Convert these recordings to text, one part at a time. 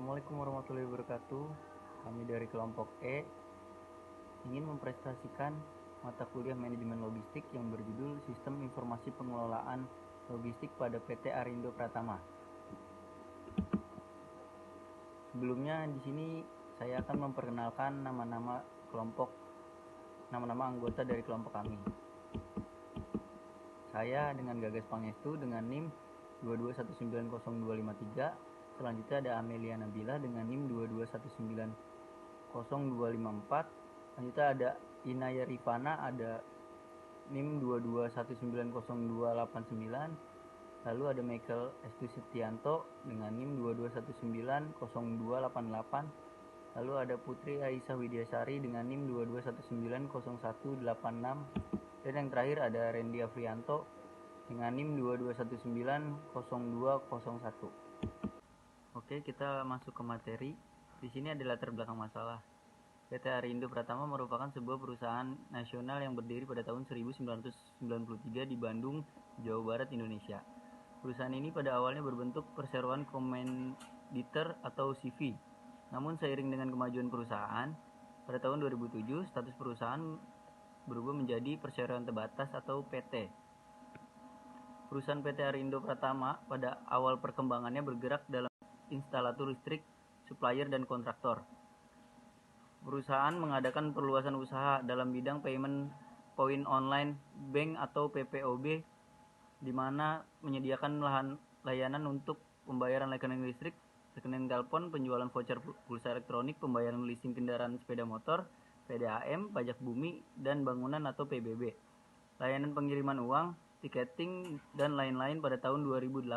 Assalamualaikum warahmatullahi wabarakatuh. Kami dari kelompok E ingin mempresentasikan mata kuliah manajemen logistik yang berjudul Sistem Informasi Pengelolaan Logistik pada PT Arindo Pratama. Sebelumnya di sini saya akan memperkenalkan nama-nama anggota dari kelompok kami. Saya dengan Gagas Pangestu dengan NIM 2219053. Selanjutnya ada Amelia Nabila dengan NIM 2219024. Selanjutnya ada Inaya Rifana ada NIM 2219029. Lalu ada Michael Estu Setianto dengan NIM 2219028. Lalu ada Putri Aisyah Widyasari dengan NIM 221900186. Dan yang terakhir ada Randy Afrianto dengan NIM 221900201. Oke, kita masuk ke materi. Di sini ada latar belakang masalah. PT Arindo Pratama merupakan sebuah perusahaan nasional yang berdiri pada tahun 1993 di Bandung, Jawa Barat, Indonesia. Perusahaan ini pada awalnya berbentuk perseroan komanditer atau CV. Namun seiring dengan kemajuan perusahaan, pada tahun 2007 status perusahaan berubah menjadi perseroan terbatas atau PT. Perusahaan PT Arindo Pratama pada awal perkembangannya bergerak dalam instalator listrik, supplier, dan kontraktor. Perusahaan mengadakan perluasan usaha dalam bidang payment point online bank atau PPOB, di mana menyediakan layanan untuk pembayaran rekening listrik, rekening telepon, penjualan voucher pulsa elektronik, pembayaran leasing kendaraan sepeda motor, PDAM, pajak bumi, dan bangunan atau PBB, layanan pengiriman uang, tiketing, dan lain-lain pada tahun 2008.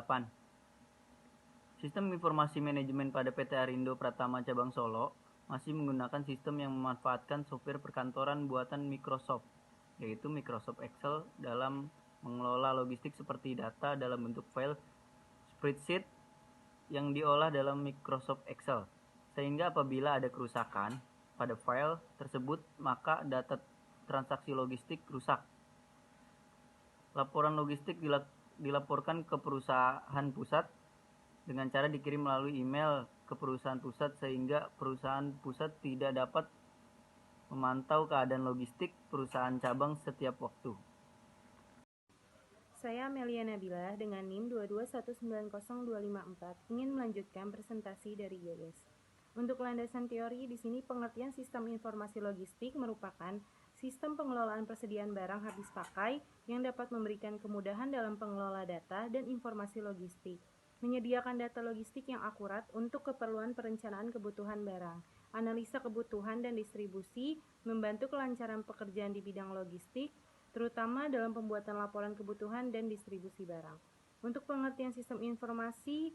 Sistem informasi manajemen pada PT Arindo Pratama Cabang Solo masih menggunakan sistem yang memanfaatkan software perkantoran buatan Microsoft, yaitu Microsoft Excel dalam mengelola logistik seperti data dalam bentuk file spreadsheet yang diolah dalam Microsoft Excel, sehingga apabila ada kerusakan pada file tersebut maka data transaksi logistik rusak. Laporan logistik dilaporkan ke perusahaan pusat dengan cara dikirim melalui email ke perusahaan pusat, sehingga perusahaan pusat tidak dapat memantau keadaan logistik perusahaan cabang setiap waktu. Saya Amelia Nabila dengan NIM 221900254 ingin melanjutkan presentasi dari Gagas. Untuk landasan teori di sini pengertian sistem informasi logistik merupakan sistem pengelolaan persediaan barang habis pakai yang dapat memberikan kemudahan dalam pengelola data dan informasi logistik, menyediakan data logistik yang akurat untuk keperluan perencanaan kebutuhan barang, analisa kebutuhan dan distribusi, membantu kelancaran pekerjaan di bidang logistik, terutama dalam pembuatan laporan kebutuhan dan distribusi barang. Untuk pengertian sistem informasi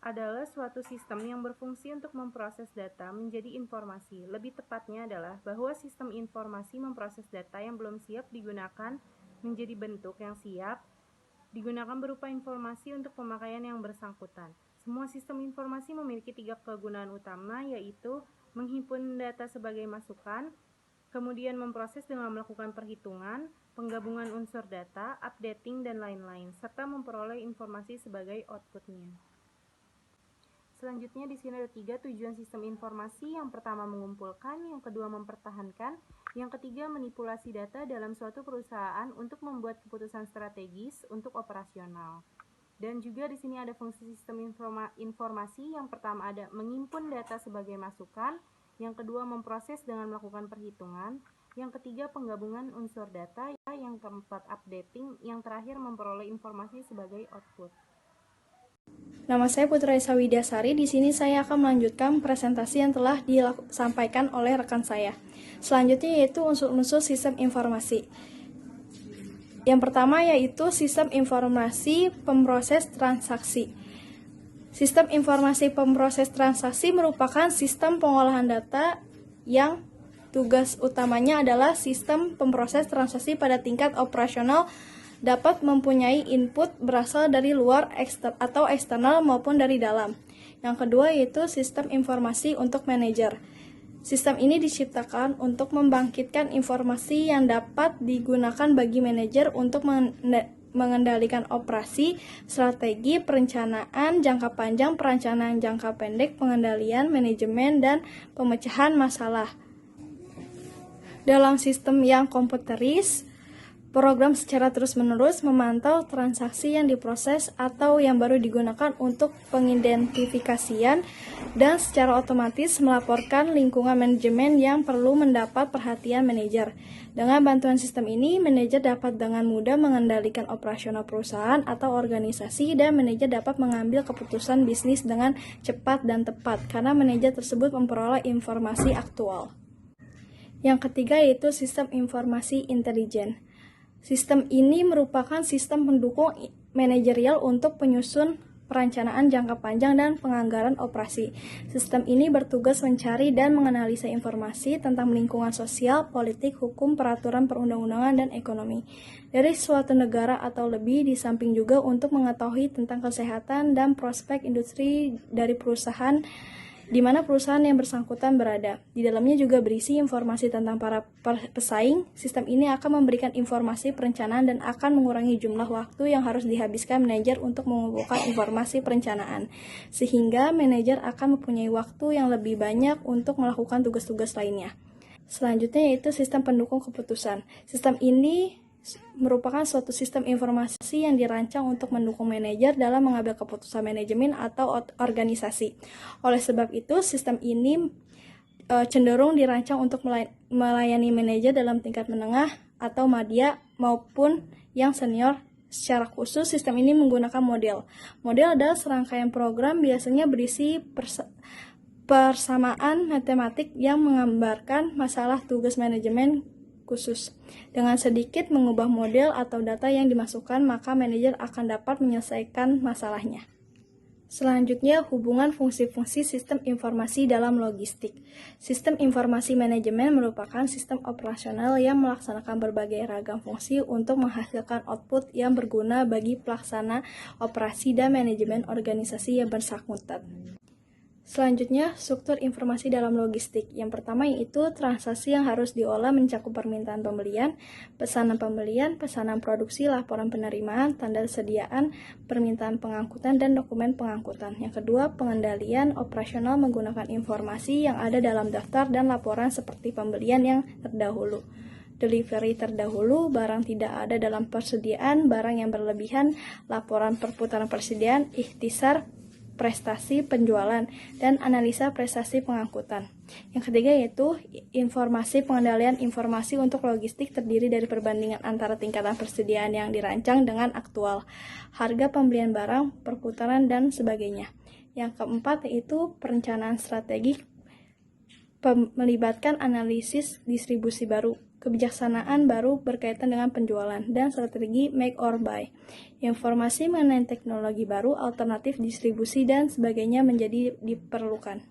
adalah suatu sistem yang berfungsi untuk memproses data menjadi informasi. Lebih tepatnya adalah bahwa sistem informasi memproses data yang belum siap digunakan menjadi bentuk yang siap digunakan berupa informasi untuk pemakaian yang bersangkutan. Semua sistem informasi memiliki 3 kegunaan utama, yaitu menghimpun data sebagai masukan, kemudian memproses dengan melakukan perhitungan, penggabungan unsur data, updating, dan lain-lain, serta memperoleh informasi sebagai outputnya. Selanjutnya di sini ada 3 tujuan sistem informasi. Yang pertama mengumpulkan, yang kedua mempertahankan, yang ketiga manipulasi data dalam suatu perusahaan untuk membuat keputusan strategis untuk operasional. Dan juga di sini ada fungsi sistem informasi. Yang pertama ada menghimpun data sebagai masukan, yang kedua memproses dengan melakukan perhitungan, yang ketiga penggabungan unsur data, yang keempat updating, yang terakhir memperoleh informasi sebagai output. Nama saya Putri Aisyah Widyasari. Di sini saya akan melanjutkan presentasi yang telah disampaikan oleh rekan saya. Selanjutnya yaitu unsur-unsur sistem informasi. Yang pertama yaitu sistem informasi pemroses transaksi. Sistem informasi pemroses transaksi merupakan sistem pengolahan data yang tugas utamanya adalah sistem pemproses transaksi pada tingkat operasional dapat mempunyai input berasal dari luar atau eksternal maupun dari dalam. Yang kedua yaitu sistem informasi untuk manajer. Sistem ini diciptakan untuk membangkitkan informasi yang dapat digunakan bagi manajer untuk mengendalikan operasi, strategi, perencanaan jangka panjang, perencanaan jangka pendek, pengendalian, manajemen, dan pemecahan masalah. Dalam sistem yang komputeris, program secara terus-menerus memantau transaksi yang diproses atau yang baru digunakan untuk pengidentifikasian dan secara otomatis melaporkan lingkungan manajemen yang perlu mendapat perhatian manajer. Dengan bantuan sistem ini, manajer dapat dengan mudah mengendalikan operasional perusahaan atau organisasi dan manajer dapat mengambil keputusan bisnis dengan cepat dan tepat karena manajer tersebut memperoleh informasi aktual. Yang ketiga yaitu sistem informasi intelijen. Sistem ini merupakan sistem pendukung manajerial untuk penyusun perencanaan jangka panjang dan penganggaran operasi. Sistem ini bertugas mencari dan menganalisa informasi tentang lingkungan sosial, politik, hukum, peraturan perundang-undangan, dan ekonomi dari suatu negara atau lebih, di samping juga untuk mengetahui tentang kesehatan dan prospek industri dari perusahaan di mana perusahaan yang bersangkutan berada. Di dalamnya juga berisi informasi tentang para pesaing. Sistem ini akan memberikan informasi perencanaan dan akan mengurangi jumlah waktu yang harus dihabiskan manajer untuk mengumpulkan informasi perencanaan, sehingga manajer akan mempunyai waktu yang lebih banyak untuk melakukan tugas-tugas lainnya. Selanjutnya yaitu sistem pendukung keputusan. Sistem ini merupakan suatu sistem informasi yang dirancang untuk mendukung manajer dalam mengambil keputusan manajemen atau organisasi. Oleh sebab itu, sistem ini cenderung dirancang untuk melayani manajer dalam tingkat menengah atau madya maupun yang senior. Secara khusus, sistem ini menggunakan model. Model adalah serangkaian program biasanya berisi persamaan matematik yang menggambarkan masalah tugas manajemen khusus. Dengan sedikit mengubah model atau data yang dimasukkan, maka manajer akan dapat menyelesaikan masalahnya. Selanjutnya, hubungan fungsi-fungsi sistem informasi dalam logistik. Sistem informasi manajemen merupakan sistem operasional yang melaksanakan berbagai ragam fungsi untuk menghasilkan output yang berguna bagi pelaksana operasi dan manajemen organisasi yang bersangkutan. Selanjutnya, struktur informasi dalam logistik. Yang pertama yaitu transaksi yang harus diolah mencakup permintaan pembelian, pesanan produksi, laporan penerimaan, tanda sediaan, permintaan pengangkutan, dan dokumen pengangkutan. Yang kedua, pengendalian operasional menggunakan informasi yang ada dalam daftar dan laporan seperti pembelian yang terdahulu, delivery terdahulu, barang tidak ada dalam persediaan, barang yang berlebihan, laporan perputaran persediaan, ikhtisar, prestasi penjualan, dan analisa prestasi pengangkutan. Yang ketiga yaitu informasi pengendalian informasi untuk logistik terdiri dari perbandingan antara tingkatan persediaan yang dirancang dengan aktual, harga pembelian barang, perputaran, dan sebagainya. Yang keempat yaitu perencanaan strategik melibatkan analisis distribusi baru, kebijaksanaan baru berkaitan dengan penjualan, dan strategi make or buy. Informasi mengenai teknologi baru, alternatif distribusi, dan sebagainya menjadi diperlukan.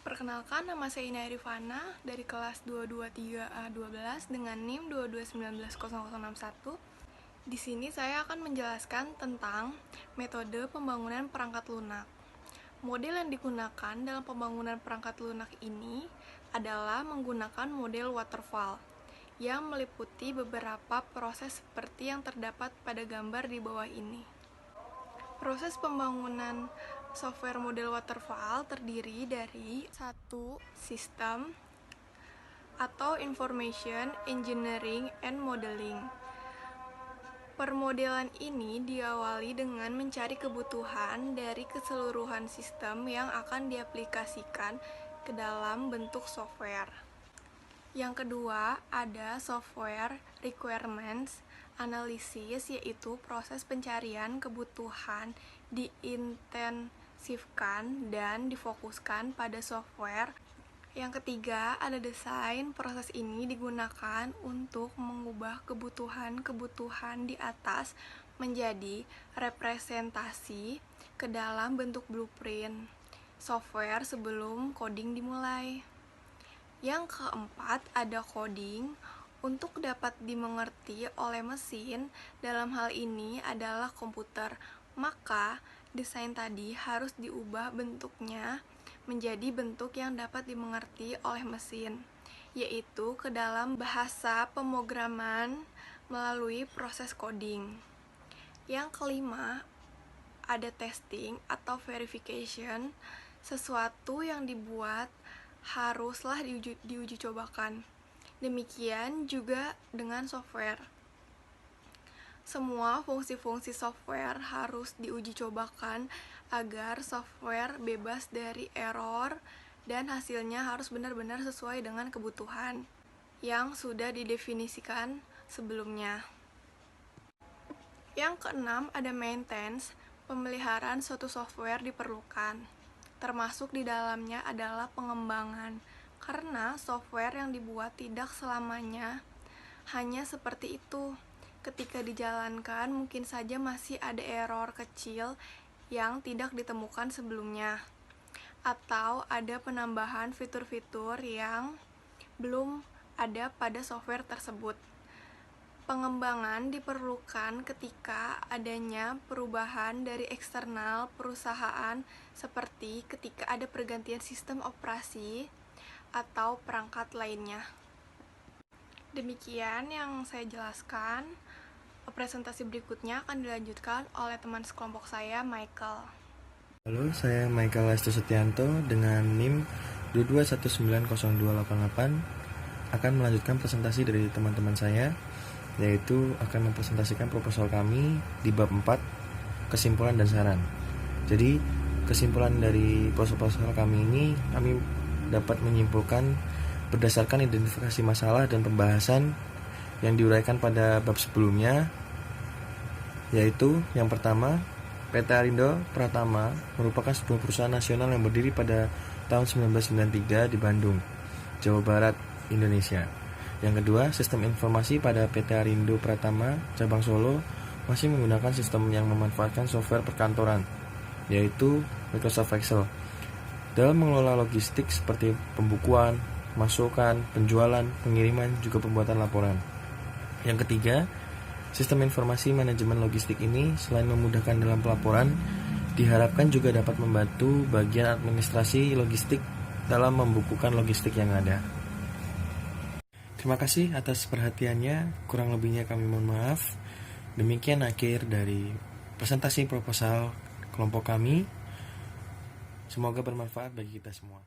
Perkenalkan, nama saya Ina Rifana dari kelas 223A12 dengan NIM 2219061. Di sini saya akan menjelaskan tentang metode pembangunan perangkat lunak. Model yang digunakan dalam pembangunan perangkat lunak ini adalah menggunakan model waterfall yang meliputi beberapa proses seperti yang terdapat pada gambar di bawah ini. Proses pembangunan software model waterfall terdiri dari 1. Sistem atau Information Engineering and Modeling. Permodelan ini diawali dengan mencari kebutuhan dari keseluruhan sistem yang akan diaplikasikan ke dalam bentuk software. Yang kedua, ada software requirements analysis, yaitu proses pencarian kebutuhan diintensifkan dan difokuskan pada software. Yang ketiga, ada desain. Proses ini digunakan untuk mengubah kebutuhan-kebutuhan di atas menjadi representasi ke dalam bentuk blueprint software sebelum coding dimulai. Yang keempat, ada coding. Untuk dapat dimengerti oleh mesin, dalam hal ini adalah komputer, maka desain tadi harus diubah bentuknya menjadi bentuk yang dapat dimengerti oleh mesin, yaitu ke dalam bahasa pemrograman melalui proses coding. Yang kelima, ada testing atau verification. Sesuatu yang dibuat haruslah diuji cobakan. Demikian juga dengan software. Semua fungsi-fungsi software harus diuji cobakan agar software bebas dari error dan hasilnya harus benar-benar sesuai dengan kebutuhan yang sudah didefinisikan sebelumnya. Yang keenam, ada maintenance. Pemeliharaan suatu software diperlukan, termasuk di dalamnya adalah pengembangan, karena software yang dibuat tidak selamanya hanya seperti itu. Ketika dijalankan, mungkin saja masih ada error kecil yang tidak ditemukan sebelumnya, atau ada penambahan fitur-fitur yang belum ada pada software tersebut. Pengembangan diperlukan ketika adanya perubahan dari eksternal perusahaan, seperti ketika ada pergantian sistem operasi atau perangkat lainnya. Demikian yang saya jelaskan. Presentasi berikutnya akan dilanjutkan oleh teman sekelompok saya, Michael. Halo, saya Michael Lestu Setianto dengan NIM 2219028 akan melanjutkan presentasi dari teman-teman saya, yaitu akan mempresentasikan proposal kami di bab 4, kesimpulan dan saran. Jadi, kesimpulan dari proposal kami ini, kami dapat menyimpulkan berdasarkan identifikasi masalah dan pembahasan yang diuraikan pada bab sebelumnya, yaitu yang pertama, PT Arindo Pratama merupakan sebuah perusahaan nasional yang berdiri pada tahun 1993 di Bandung, Jawa Barat, Indonesia. Yang kedua, sistem informasi pada PT Arindo Pratama cabang Solo masih menggunakan sistem yang memanfaatkan software perkantoran, yaitu Microsoft Excel, dalam mengelola logistik seperti pembukuan, masukan, penjualan, pengiriman, juga pembuatan laporan. Yang ketiga, sistem informasi manajemen logistik ini selain memudahkan dalam pelaporan, diharapkan juga dapat membantu bagian administrasi logistik dalam membukukan logistik yang ada. Terima kasih atas perhatiannya, kurang lebihnya kami mohon maaf. Demikian akhir dari presentasi proposal kelompok kami. Semoga bermanfaat bagi kita semua.